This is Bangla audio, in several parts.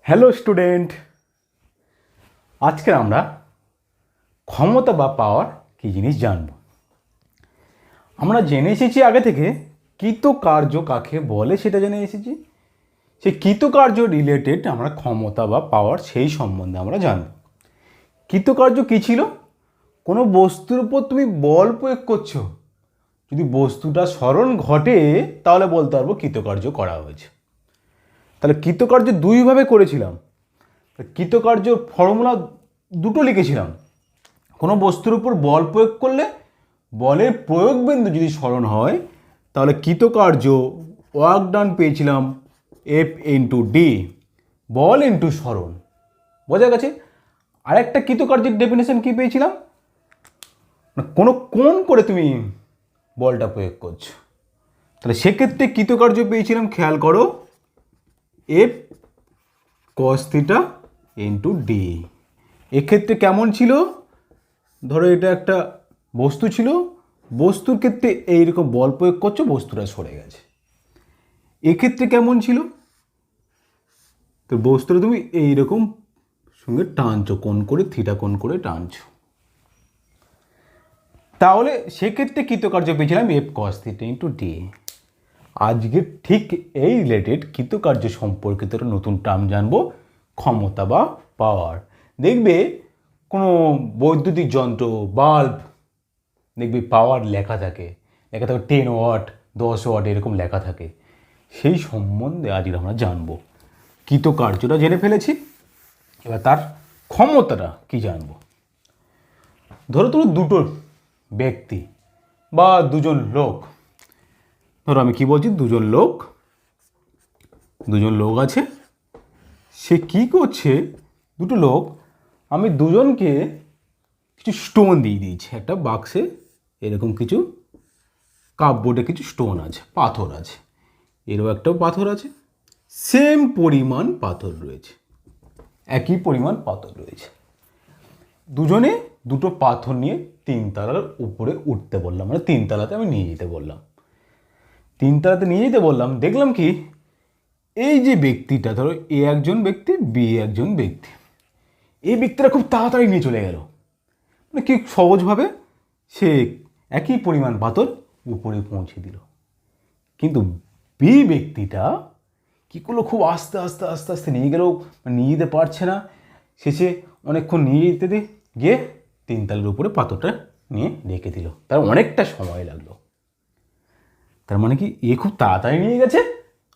হ্যালো স্টুডেন্ট, আজকে আমরা ক্ষমতা বা পাওয়ার কী জিনিস জানব। আমরা জেনে এসেছি আগে থেকে কৃতকার্য কাকে বলে সেটা জেনে এসেছি। সেই কৃতকার্য রিলেটেড আমরা ক্ষমতা বা পাওয়ার সেই সম্বন্ধে আমরা জানব। কৃতকার্য কী ছিল? কোনো বস্তুর উপর তুমি বল প্রয়োগ করছো, যদি বস্তুটা স্মরণ ঘটে তাহলে বলতে পারবো কৃতকার্য করা হয়েছে। তাহলে কৃতকার্য দুইভাবে করেছিলাম। কৃতকার্য ফর্মুলা দুটো লিখেছিলাম। কোনো বস্তুর উপর বল প্রয়োগ করলে বলের প্রয়োগ বিন্দু যদি স্মরণ হয় তাহলে কৃতকার্য ওয়ার্ক ডান পেয়েছিলাম এফ ইন্টু ডি, বল ইন্টু স্মরণ। বোঝা গেছে? আরেকটা কৃতকার্যের ডেফিনেশন কী পেয়েছিলাম? কোনো কোণ করে তুমি বলটা প্রয়োগ করছো, তাহলে সেক্ষেত্রে কৃতকার্য পেয়েছিলাম, খেয়াল করো, F cos theta into D. এক্ষেত্রে কেমন ছিল? ধরো এটা একটা বস্তু ছিল, বস্তুর ক্ষেত্রে এইরকম বল প্রয়োগ করছো, বস্তুটা সরে গেছে। এক্ষেত্রে কেমন ছিল? তো বস্তুটা তুমি এইরকম সঙ্গে টানছো, কোণ করে থিটা কোণ করে টানছো, তাহলে সেক্ষেত্রে কৃতকার্য পেয়েছিলাম F cos theta into D. আজকে ঠিক এই রিলেটেড কৃতকার্য সম্পর্কিত নতুন টার্ম জানবো, ক্ষমতা বা পাওয়ার। দেখবে কোনো বৈদ্যুতিক যন্ত্র, বাল্ব, দেখবে পাওয়ার লেখা থাকে 10 ওয়াট, 10 ওয়াট এরকম লেখা থাকে। সেই সম্বন্ধে আজকে আমরা জানবো। কৃতকার্যটা জেনে ফেলেছি, এবার তার ক্ষমতাটা কি জানবো। ধরো তুমি দুটো ব্যক্তি বা দুজন লোক, ধরো আমি কি বলছি, দুজন লোক আছে। সে কি করছে? দুটো লোক, আমি দুজনকে কিছু স্টোন দিয়ে দিয়েছি। একটা বাক্সে এরকম কিছু কাপবোর্ডে কিছু স্টোন আছে, পাথর আছে, এরও একটাও পাথর আছে, সেম পরিমাণ পাথর রয়েছে, একই পরিমাণ পাথর রয়েছে। দুজনে দুটো পাথর নিয়ে 3 তলার উপরে উঠতে বললাম, মানে 3 তলাতে আমি নিয়ে যেতে বললাম। 3 তলাতে নিয়ে যেতে বললাম, দেখলাম কি এই যে ব্যক্তিটা, ধরো এ একজন ব্যক্তি, বি একজন ব্যক্তি, এই ব্যক্তিটা খুব তাড়াতাড়ি নিয়ে চলে গেল, মানে কি সহজভাবে সে একই পরিমাণ পাথর উপরে পৌঁছে দিল। কিন্তু বি ব্যক্তিটা কী করলো, খুব আস্তে আস্তে আস্তে আস্তে নিয়ে গেলেও নিয়ে যেতে পারছে না। শেষে অনেকক্ষণ নিয়ে যেতে গিয়ে 3 তলার উপরে পাথরটা নিয়ে রেখে দিল, তার অনেকটা সময় লাগলো। তার মানে কি এ খুব তাড়াতাড়ি নিয়ে গেছে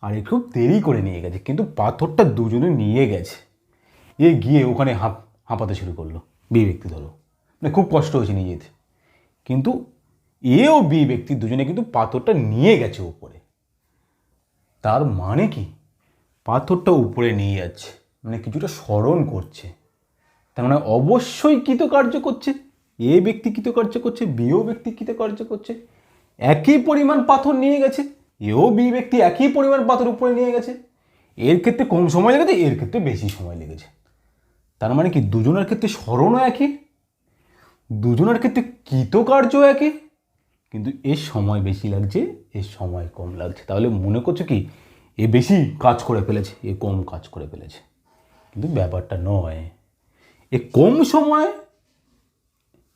আর এ খুব দেরি করে নিয়ে গেছে, কিন্তু পাথরটা দুজনে নিয়ে গেছে। এ গিয়ে ওখানে হাঁপাতে শুরু করলো, বি ব্যক্তি ধরো, মানে খুব কষ্ট হয়েছে নিয়ে যেতে, কিন্তু এ ও বি ব্যক্তি দুজনে কিন্তু পাথরটা নিয়ে গেছে উপরে। তার মানে কি পাথরটা উপরে নিয়ে যাচ্ছে, মানে কিছুটা স্মরণ করছে, তার মানে অবশ্যই কৃতকার্য করছে। এ ব্যক্তি কৃতকার্য করছে, বিও ব্যক্তি কৃতকার্য করছে। একই পরিমাণ পাথর নিয়ে গেছে, এও বি ব্যক্তি একই পরিমাণ পাথর উপরে নিয়ে গেছে। এর ক্ষেত্রে কম সময় লেগেছে, এর ক্ষেত্রে বেশি সময় লেগেছে। তার মানে কি দুজনের ক্ষেত্রে স্মরণও একই, দুজনের ক্ষেত্রে কৃতকার্য একই, কিন্তু এর সময় বেশি লাগছে, এর সময় কম লাগছে। তাহলে মনে করছো কি এ বেশি কাজ করে ফেলেছে, এ কম কাজ করে ফেলেছে, কিন্তু ব্যাপারটা নয়। এ কম সময়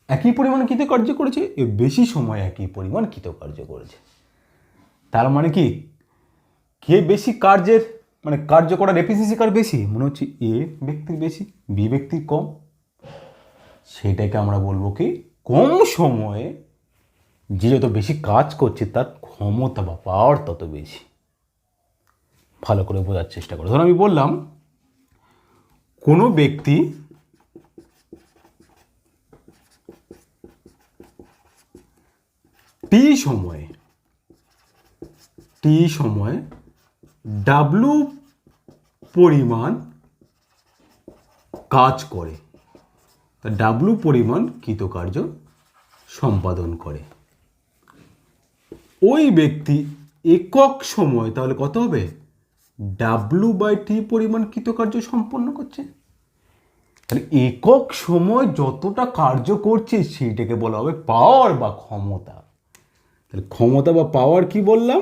একই পরিমাণ কৃতকার্য করেছে, এ বেশি সময় একই পরিমাণ কৃতকার্য করেছে। তার মানে কি কে বেশি কার্যের, মানে কার্য করার এফিসিয়েন্সি কার বেশি? মনে হচ্ছে এ ব্যক্তির বেশি, বি ব্যক্তির কম। সেটাকে আমরা বলবো কি কম সময়ে যে যত বেশি কাজ করছে তার ক্ষমতা বা পাওয়ার তত বেশি। ভালো করে বোঝার চেষ্টা করো। ধরো আমি বললাম কোনো ব্যক্তি টি সময়ে ডাব্লু পরিমাণ কাজ করে, তা ডাব্লু পরিমাণ কৃতকার্য সম্পাদন করে। ওই ব্যক্তি একক সময় তাহলে কত হবে? ডাব্লু বাই টি পরিমাণ কৃতকার্য সম্পন্ন করছে। তাহলে একক সময় যতটা কার্য করছে সেইটাকে বলা হবে পাওয়ার বা ক্ষমতা। তাহলে ক্ষমতা বা পাওয়ার কি বললাম?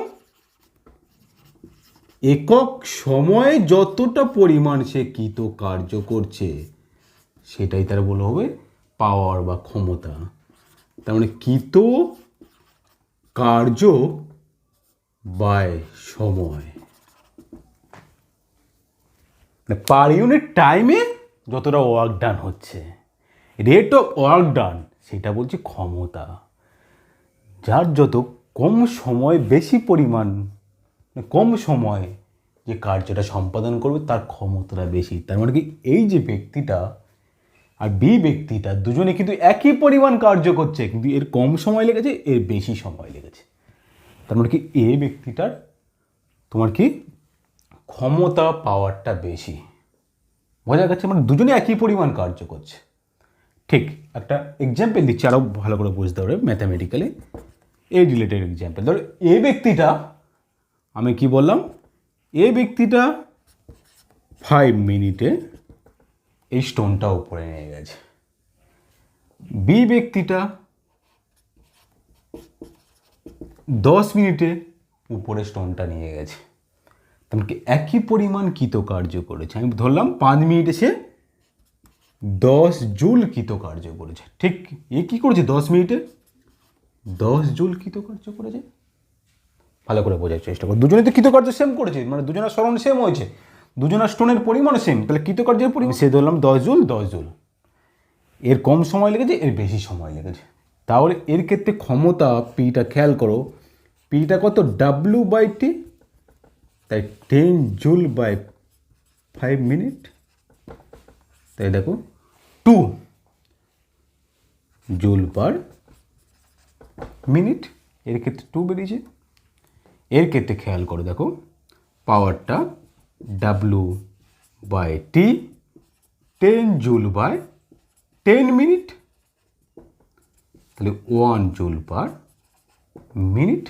একক সময়ে যতটা পরিমাণ সে কৃত কার্য করছে সেটাই তার বলা হবে পাওয়ার বা ক্ষমতা। তার মানে কৃত কার্য বাই সময়, পার ইউনিট টাইমে যতটা ওয়ার্ক ডান হচ্ছে, রেট অফ ওয়ার্ক ডান সেটা বলছি ক্ষমতা। যার যত কম সময় বেশি পরিমাণ, কম সময়ে যে কার্যটা সম্পাদন করবে তার ক্ষমতাটা বেশি। তার মানে কি এই যে ব্যক্তিটা আর বি ব্যক্তিটা দুজনে কিন্তু একই পরিমাণ কার্য করছে, কিন্তু এর কম সময় লেগেছে, এর বেশি সময় লেগেছে। তার মানে কি এ ব্যক্তিটার তোমার কি ক্ষমতা পাওয়ারটা বেশি। বোঝা গেছে? মানে দুজনে একই পরিমাণ কার্য করছে। ঠিক একটা এক্সাম্পল দিচ্ছি আরও ভালো করে বুঝতে পারবে ম্যাথামেটিক্যালি। এই রিলেটেড এক্সাম্পল ধরো, এ ব্যক্তিটা, আমি কি বললাম, এ ব্যক্তিটা 5 মিনিটে এই স্টোনটা উপরে নিয়ে গেছে, বি ব্যক্তিটা 10 মিনিটে উপরে স্টোনটা নিয়ে গেছে। তেমনকি একই পরিমাণ কৃতকার্য করেছে। আমি ধরলাম 5 মিনিটে সে 10 জুল কৃতকার্য করেছে। ঠিক এ কী করেছে? 10 মিনিটে 10 জুল কৃতকার্য করেছে। ভালো করে বোঝার চেষ্টা করো, দুজনে তো কৃতকার্য সেম করেছে, মানে দুজনের স্মরণ সেম হয়েছে, দুজনের স্টোনের পরিমাণ সেম, তাহলে কৃতকার্যের পরিমাণ সে ধরলাম 10 জুল 10 জুল। এর কম সময় লেগেছে, এর বেশি সময় লেগেছে। তাহলে এর ক্ষেত্রে ক্ষমতা পিটা খেয়াল করো, পিটা কত? W/T, তাই 10 জুল বাই 5 মিনিট, তাই দেখো 2 জুল পার মিনিট। এর ক্ষেত্রে 2 বেরিয়েছে। এর ক্ষেত্রে খেয়াল করো, দেখো পাওয়ারটা W/T 10 জুল বাই 10 মিনিট, তাহলে 1 জুল পার মিনিট।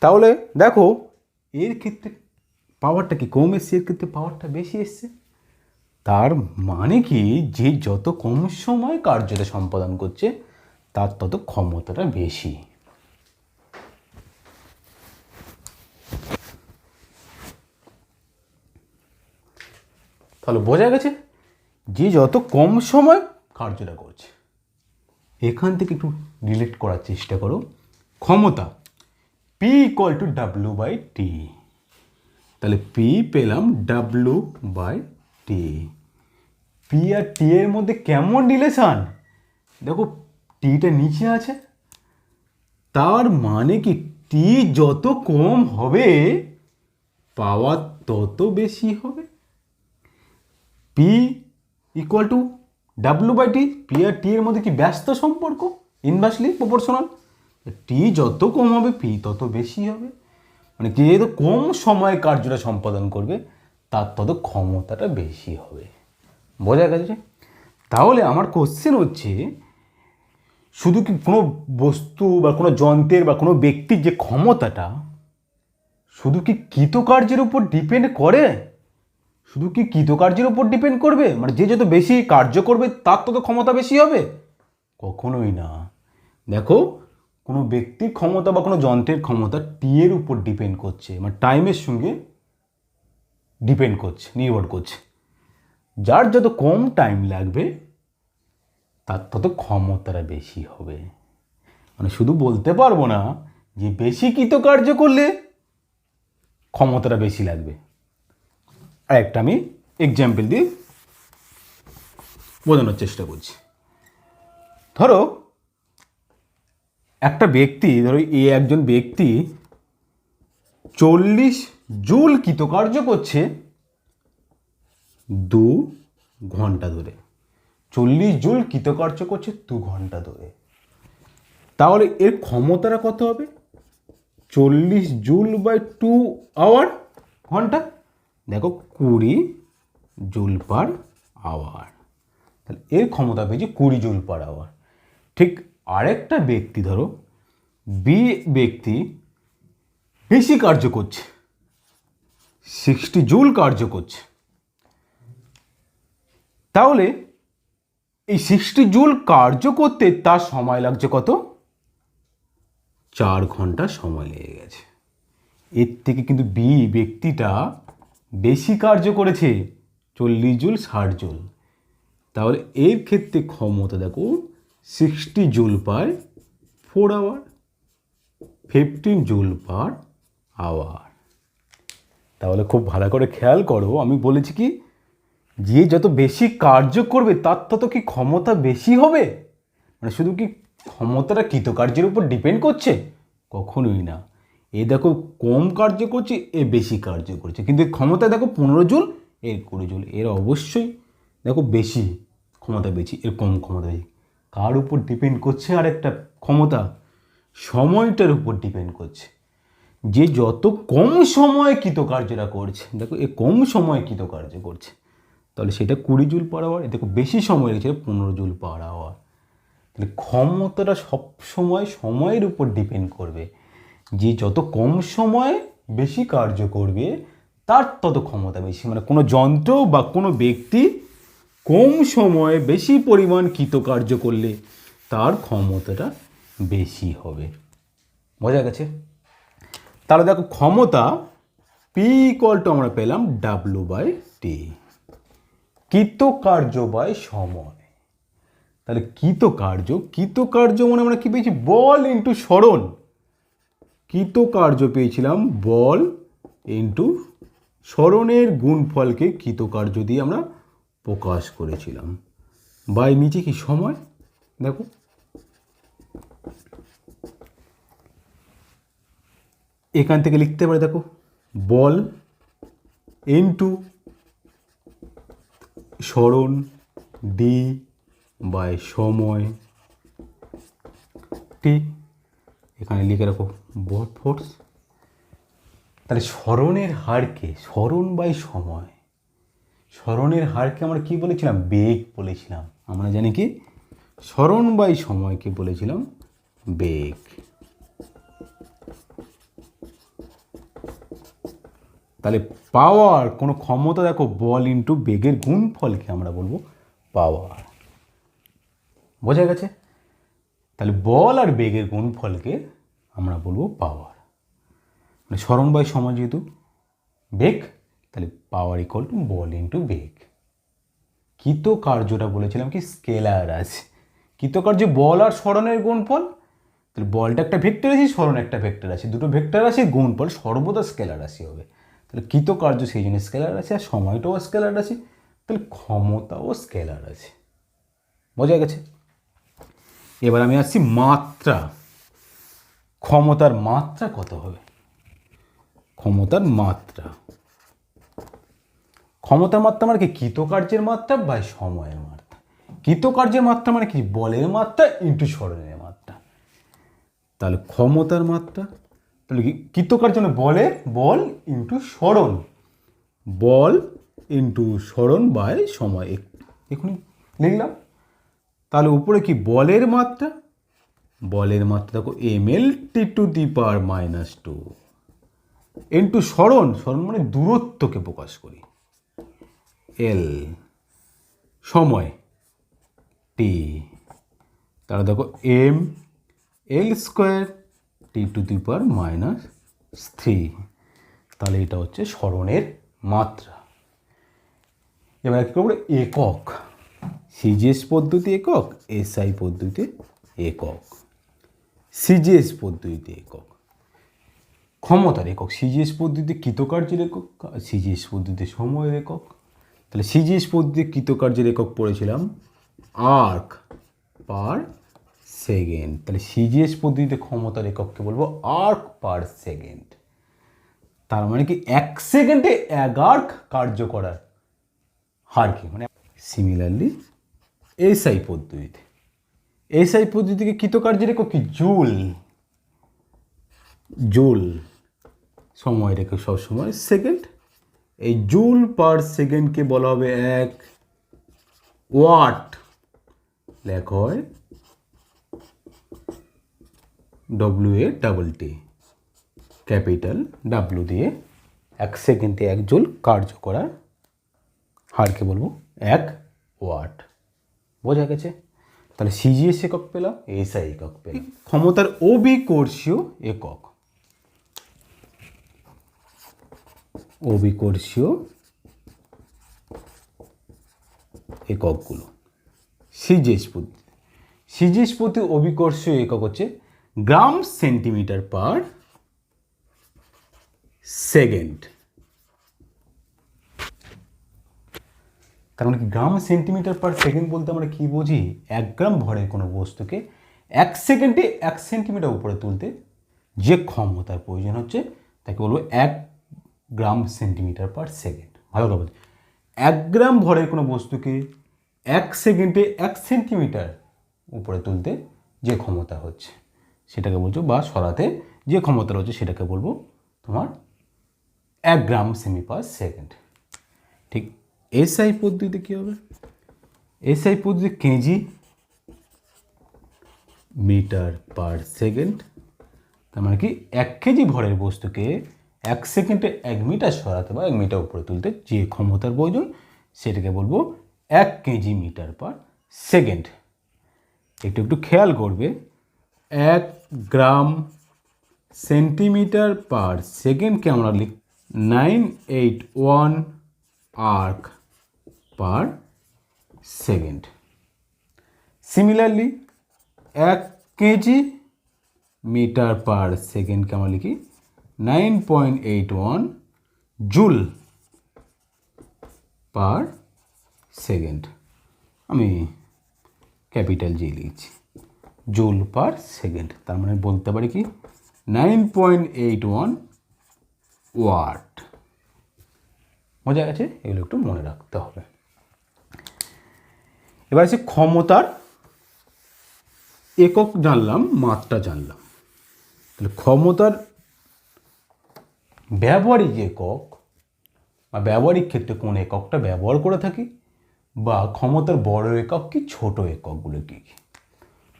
তাহলে দেখো এর ক্ষেত্রে পাওয়ারটা কি কম এসছে, এর ক্ষেত্রে পাওয়ারটা বেশি এসছে। তার মানে কি যে যত কম সময় কার্যটা সম্পাদন করছে তার তত ক্ষমতাটা বেশি। তাহলে বোঝা গেছে যে যত কম সময় কার্যটা করছে। এখান থেকে একটু রিলেট করার চেষ্টা করো, ক্ষমতা P = W/T, তাহলে P পেলাম W/T। P আর T এর মধ্যে কেমন রিলেশন দেখো, টিটা নিচে আছে, তার মানে কি টি যত কম হবে পাওয়ার তত বেশি হবে। P = W/T, P আর T এর মধ্যে কি ব্যস্ত সম্পর্ক, ইনভার্সলি প্রপোর্শনাল। টি যত কম হবে P তত বেশি হবে, মানে কি যত কম সময়ে কার্যটা সম্পাদন করবে তার তত ক্ষমতাটা বেশি হবে। বোঝা গেছে? তাহলে আমার কোশ্চেন হচ্ছে, শুধু কি কোনো বস্তু বা কোনো যন্ত্রের বা কোনো ব্যক্তির যে ক্ষমতাটা শুধু কি কৃতকার্যের উপর ডিপেন্ড করে? শুধু কি কৃতকার্যের উপর ডিপেন্ড করবে, মানে যে যত বেশি কার্য করবে তার তত ক্ষমতা বেশি হবে? কখনোই না। দেখো কোনো ব্যক্তির ক্ষমতা বা কোনো যন্ত্রের ক্ষমতা টি এর উপর ডিপেন্ড করছে, মানে টাইমের সঙ্গে ডিপেন্ড করছে, নির্ভর করছে। যার যত কম টাইম লাগবে তার তত ক্ষমতাটা বেশি হবে। মানে শুধু বলতে পারবো না যে বেশি কৃতকার্য করলে ক্ষমতাটা বেশি লাগবে। আর একটা আমি এক্সাম্পল দিয়ে বোঝানোর চেষ্টা করছি। ধরো একটা ব্যক্তি, ধরো একজন ব্যক্তি 40 জুল কৃতকার্য করছে 2 ঘন্টা ধরে। 40 জুল কৃতকার্য করছে 2 ঘন্টা ধরে। তাহলে এর ক্ষমতাটা কত হবে? 40 জুল বাই 2 আওয়ার, ঘন্টা, দেখো 20 জুল পার আওয়ার। তাহলে এর ক্ষমতা পেয়েছে 20 জুল পার আওয়ার। ঠিক আরেকটা ব্যক্তি, ধরো বি ব্যক্তি বেশি কার্য করছে, 60 জুল কার্য করছে। তাহলে এই 60 জুল কার্য করতে তার সময় লাগছে কত? 4 ঘন্টা সময় লেগে গেছে। এর থেকে কিন্তু বি ব্যক্তিটা বেশি কার্য করেছে, 40 জুল 60 জুল। তাহলে এর ক্ষেত্রে ক্ষমতা দেখো 60 joule per 4 hour, 15 joule per hour. তাহলে খুব ভালো করে খেয়াল করো, আমি বলেছি কি যে যত বেশি কার্য করবে তার তত কি ক্ষমতা বেশি হবে? মানে শুধু কি ক্ষমতাটা কৃতকার্যের উপর ডিপেন্ড করছে? কখনোই না। এ দেখো কম কার্য করছে, এ বেশি কার্য করছে, কিন্তু এর ক্ষমতা দেখো 15 জুল, এর 20 জুল। এর অবশ্যই দেখো বেশি ক্ষমতা, বেশি, এর কম ক্ষমতা বেশি। কার উপর ডিপেন্ড করছে? আর একটা ক্ষমতা সময়টার উপর ডিপেন্ড করছে, যে যত কম সময়ে কৃতকার্যটা করছে। দেখো এ কম সময়ে কৃতকার্য করছে, তাহলে সেটা 20 জুল পার আওয়ার। এ দেখো বেশি সময় লেগেছে, 15 জুল পার আওয়ার। তাহলে ক্ষমতাটা সবসময় সময়ের উপর ডিপেন্ড করবে, যে যত কম সময়ে বেশি কার্য করবে তার তত ক্ষমতা বেশি। মানে কোনো যন্ত্র বা কোনো ব্যক্তি কম সময়ে বেশি পরিমাণ কৃতকার্য করলে তার ক্ষমতাটা বেশি হবে। বোঝা গেছে? তাহলে দেখো ক্ষমতা পি ইকুয়াল টু আমরা পেলাম ডাব্লু বাই টি, কৃতকার্য বাই সময়। তাহলে কৃতকার্য মানে আমরা কি পেয়েছি? বল ইন্টু সরণ। কৃতকার্য পেয়েছিলাম বল ইন্টু সরণের গুণফলকে কৃতকার্য দিয়ে আমরা প্রকাশ করেছিলাম। বাই নিচে কি সময়, দেখো এখান থেকে লিখতে পারি, দেখো বল ইন্টু সরণ ডি বাই সময় টি। এখানে লিখে রাখো বল ফোর্স। তাহলে সরণের হারকে, সরণ বাই সময়, সরণের হারকে আমরা কি বলেছিলাম? বেগ বলেছিলাম। আমরা জানি কি সরণ বাই সময়কে বলেছিলাম বেগ। তাহলে পাওয়ার, কোনো ক্ষমতা দেখো বল ইন্টু বেগের গুণফলকে আমরা বলবো পাওয়ার। বোঝা গেছে? তাহলে বল আর বেগের গুণফলকে আমরা বলবো পাওয়ার। মানে সরণ বাই সময় যেহেতু বেগ, তাহলে পাওয়ার ইকুয়াল টু বল ইন্টু বেগ। কৃতকার্যটা বলেছিলাম কি স্কেলার আছে। কৃতকার্য বল আর সরণের গুণফল। তাহলে বলটা একটা ভেক্টর রাশি, সরণ একটা ভেক্টর রাশি, দুটো ভেক্টর রাশি গুণফল সর্বদা স্কেলার রাশি হবে। তাহলে কৃতকার্য সেই জন্য স্কেলার রাশি, আর সময়টাও স্কেলার রাশি, তাহলে ক্ষমতাও স্কেলার আছে। বোঝা গেছে? এবার আমি আসছি মাত্রা। ক্ষমতার মাত্রা কত হবে? ক্ষমতার মাত্রা মানে কি? কৃতকার্যের মাত্রা বাই সময়ের মাত্রা। কৃতকার্যের মাত্রা মানে কি? বলের মাত্রা ইন্টু সরণের মাত্রা। তাহলে ক্ষমতার মাত্রা, তাহলে কি কৃতকার্য মানে বলের, বল ইন্টু সরণ, বল ইন্টু সরণ বাই সময়। এখনই লিখলাম। তাহলে উপরে কি বলের মাত্রা, বলের মাত্রা দেখো mL/2 ইন্টু সরণ, সরণ মানে দূরত্বকে প্রকাশ করি, এল, সময় টি। তাহলে দেখো mL²T⁻³ তাহলে এটা হচ্ছে সরণের মাত্রা। এবার কি করবো? একক। সিজিএস পদ্ধতি একক, এসআই পদ্ধতিতে একক। সিজিএস পদ্ধতিতে একক ক্ষমতার একক, সিজিএস পদ্ধতিতে কৃতকার্যের একক, সিজিএস পদ্ধতিতে সময়ের একক। তাহলে সিজিএস পদ্ধতিতে কৃতকার্যের একক পড়েছিলাম আর্ক পার সেকেন্ড। তাহলে সিজিএস পদ্ধতিতে ক্ষমতার একককে বলবো আর্ক পার সেকেন্ড। তার মানে কি 1 সেকেন্ডে 1 আর্ক কার্য করার হার কি? মানে সিমিলারলি এসআই পদ্ধতিতে, এসআই পদ্ধতিতে কৃতকার্যের একক কি? জুল। জুল সময়ের একক সবসময় সেকেন্ড। এই জুল পার সেকেন্ডকে বলা হবে 1 ওয়াট। লেখা হয় WATT, ক্যাপিটাল ডাব্লু দিয়ে। 1 সেকেন্ডে 1 জুল কার্য করার হারকে বলবো 1 ওয়াট। বোঝা গেছে? তাহলে সিজিএস একক পেলাম, এসআই একক পেলাম। ক্ষমতার অবিকর্ষীয় একক, অভিকর্ষীয় এককগুলো। সিজিএস পদ্ধতি, সিজিএস পদ্ধতি অভিকর্ষীয় একক হচ্ছে গ্রাম সেন্টিমিটার পার সেকেন্ড। তার মানে কি গ্রাম সেন্টিমিটার পার সেকেন্ড বলতে আমরা কি বুঝি? 1 গ্রাম ভরের কোনো বস্তুকে 1 সেকেন্ডে 1 সেন্টিমিটার উপরে তুলতে যে ক্ষমতার প্রয়োজন হচ্ছে তাকে বলবো 1 গ্রাম সেন্টিমিটার পার সেকেন্ড। ভালো কথা বলছি, 1 গ্রাম ভরের কোনো বস্তুকে 1 সেকেন্ডে 1 সেন্টিমিটার উপরে তুলতে যে ক্ষমতা হচ্ছে সেটাকে বলছো, বা সরাতে যে ক্ষমতা হচ্ছে সেটাকে বলবো তোমার 1 গ্রাম সেমি পার সেকেন্ড। ঠিক এসআই পদ্ধতিতে কী হবে? এসআই পদ্ধতি কেজি মিটার পার সেকেন্ড। তার মানে কি 1 কেজি ভরের বস্তুকে 1 সেকেন্ডে 1 মিটার সরাতে বা 1 মিটার উপরে তুলতে যে ক্ষমতার প্রয়োজন সেটাকে বলবো 1 কেজি মিটার পার সেকেন্ড। একটু একটু খেয়াল করবে, 1 গ্রাম সেন্টিমিটার পার সেকেন্ডকে আমরা লিখ 981 erg per second. Similarly 1 kg metre per সেকেন্ডকে আমরা লিখি 9.81 জুল পার সেকেন্ড। আমি ক্যাপিটাল জি লিখছি, জুল পার সেকেন্ড। তার মানে বলতে পারি কি 9.81 ওয়াট। মজা গেছে? এগুলো একটু মনে রাখতে হবে। এবার আছে ক্ষমতার একক জানলাম, মাত্রা জানলাম। তাহলে ক্ষমতার ব্যবহারিক একক বা ব্যবহারিক ক্ষেত্রে কোন এককটা ব্যবহার করে থাকি, বা ক্ষমতার বড় একক কি ছোট এককগুলো কী কী?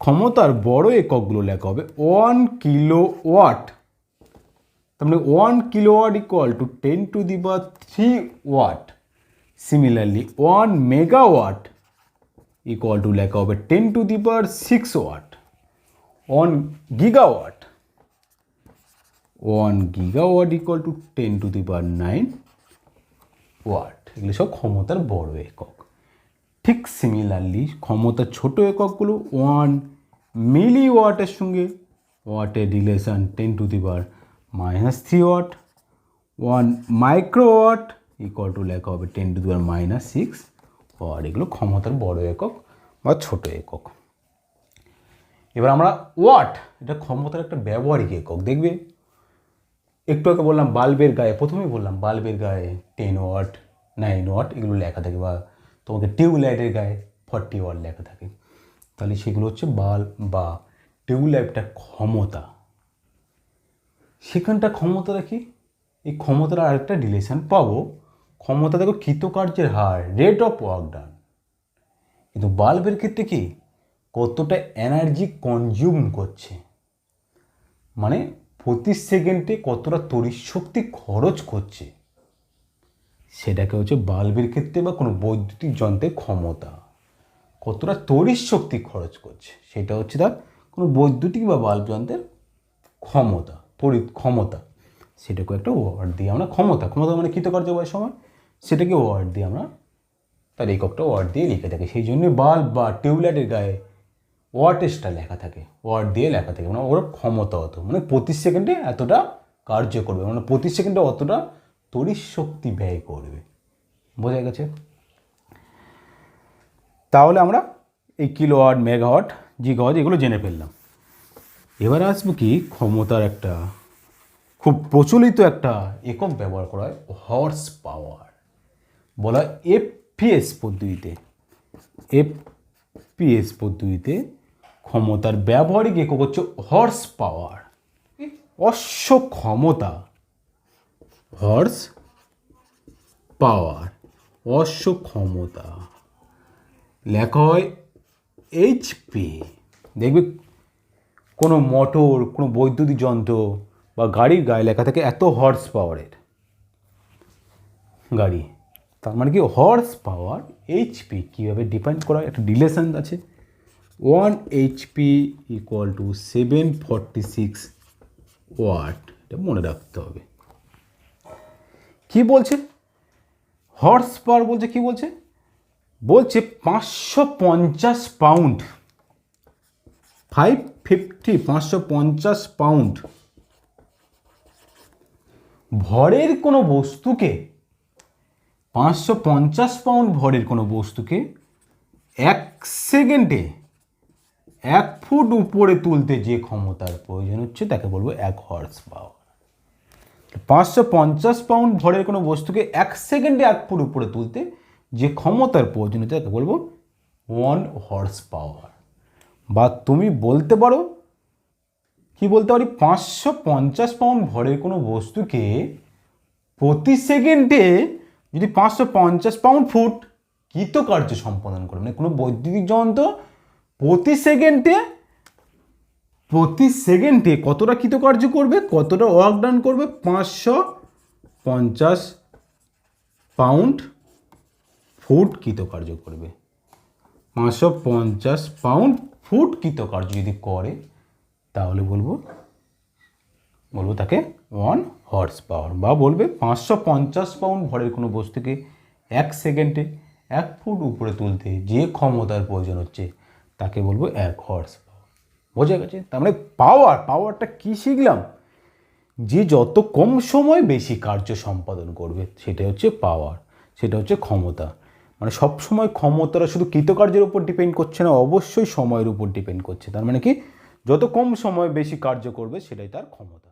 ক্ষমতার বড় এককগুলো লেখা হবে 1 কিলো ওয়াট। তার মানে 1 kilowatt equal to 10⁻³ watt. Similarly 1 megawatt equal to লেখা হবে 10⁶ watt. 1 gigawatt, 1 gigawatt equal to 10⁹ watt. এগুলো সব ক্ষমতার বড় একক। ঠিক সিমিলারলি ক্ষমতার ছোট এককগুলো 1 মিলি ওয়াটের সঙ্গে ওয়াটের relation 10⁻³ watt. 1 microwatt equal to লেখা হবে 10⁻⁶ ওয়াট। এগুলো ক্ষমতার বড় একক বা ছোট একক। এবার আমরা ওয়াট, এটা ক্ষমতার একটা ব্যবহারিক একক। দেখবে একটু আগে বললাম বাল্বের গায়ে, প্রথমেই বললাম বাল্বের গায়ে 10 ওয়াট 9 ওয়াট এগুলো লেখা থাকে, বা তোমাকে টিউবলাইটের গায়ে 40 ওয়াট লেখা থাকে। তাহলে সেগুলো হচ্ছে বাল্ব বা টিউবলাইটটার ক্ষমতা। সেখানটা ক্ষমতাটা কি? এই ক্ষমতার আরেকটা রিলেশন পাবো। ক্ষমতা দেখো কৃতকার্যের হার, রেট অফ ওয়ার্ক ডান। কিন্তু বাল্বের ক্ষেত্রে কি কতটা এনার্জি কনজিউম করছে, মানে প্রতি সেকেন্ডে কতটা তড়িৎ শক্তি খরচ করছে, সেটাকে হচ্ছে বাল্বের ক্ষেত্রে বা কোনো বৈদ্যুতিক যন্ত্রের ক্ষমতা কতটা তড়িৎ শক্তি খরচ করছে সেটা হচ্ছে তার কোনো বৈদ্যুতিক বা বাল্ব যন্ত্রের ক্ষমতা, ক্ষমতা। সেটাকে একটা ওয়াট দিয়ে আমরা ক্ষমতা মানে কৃতকার্য বয়স সময় সেটাকে ওয়াট দিয়ে আমরা তার এককটা ওয়াট দিয়ে লিখে থাকি। সেই জন্য বাল্ব বা টিউবলাইটের গায়ে ওয়াটেজটা লেখা থাকে, ওয়াট দিয়ে লেখা থাকে, মানে ওর ক্ষমতা অত, মানে প্রতি সেকেন্ডে এতটা কার্য করবে, মানে প্রতি সেকেন্ডে অতটা তড়িৎ শক্তি ব্যয় করবে। বোঝা গেছে? তাহলে আমরা এই কিলোওয়াট, মেগাওয়াট, জিগাওয়াট এগুলো জেনে ফেললাম। এবার আসবো কি ক্ষমতার একটা খুব প্রচলিত একটা একক ব্যবহার করা হয় হর্স পাওয়ার, বলা হয় এফপিএস পদ্ধতিতে। এফপিএস পদ্ধতিতে ক্ষমতার ব্যবহারিক একক হচ্ছে হর্স পাওয়ার, অশ্ব ক্ষমতা। হর্স পাওয়ার, অশ্ব ক্ষমতা লেখা হয় এইচপি। দেখবে কোনো মোটর, কোনো বৈদ্যুতিক যন্ত্র বা গাড়ির গায়ে লেখা থাকে এত হর্স পাওয়ারের গাড়ি। তার মানে কি হর্স পাওয়ার এইচপি কীভাবে ডিফাইন করা হয়, একটা রিলেশন আছে। 1 এইচপি ইকুয়াল টু 746 ওয়াট, এটা মনে রাখতে হবে। কি বলছে? হর্স পাওয়ার বলছে, কি বলছে? বলছে 550 পাউন্ড, 550 পাউন্ড ভরের কোনো বস্তুকে, 550 পাউন্ড ভরের কোনো বস্তুকে 1 সেকেন্ডে 1 ফুট উপরে তুলতে যে ক্ষমতার প্রয়োজন হচ্ছে তাকে বলবো 1 হর্স পাওয়ার। 550 পাউন্ড ভরের কোনো বস্তুকে 1 সেকেন্ডে 1 ফুট উপরে তুলতে যে ক্ষমতার প্রয়োজন হচ্ছে তাকে বলবো 1 হর্স পাওয়ার। বা তুমি বলতে পারো, কি বলতে পারি, 550 পাউন্ড ভরের কোনো বস্তুকে প্রতি সেকেন্ডে যদি 550 পাউন্ড ফুট কৃতকার্য সম্পাদন করে, মানে কোনো বৈদ্যুতিক যন্ত্র প্রতি সেকেন্ডে কতটা কৃতকার্য করবে, কতটা ওয়ার্ক ডান করবে, 550 পাউন্ড ফুট কৃতকার্য করবে। 550 পাউন্ড ফুট কৃতকার্য যদি করে তাহলে বলবো তাকে 1 হর্স পাওয়ার। বা বলবে 550 পাউন্ড ভরের কোনো বস্তুকে 1 সেকেন্ডে 1 ফুট উপরে তুলতে যে ক্ষমতার প্রয়োজন হচ্ছে তাকে বলবো 1 হর্স পাওয়ার। বোঝা গেছে? তার মানে পাওয়ারটা কি শিখলাম? যে যত কম সময় বেশি কার্য সম্পাদন করবে সেটা হচ্ছে পাওয়ার, সেটা হচ্ছে ক্ষমতা। মানে সবসময় ক্ষমতাটা শুধু কৃতকার্যের উপর ডিপেন্ড করছে না, অবশ্যই সময়ের উপর ডিপেন্ড করছে। তার মানে কি, যত কম সময় বেশি কার্য করবে সেটাই তার ক্ষমতা।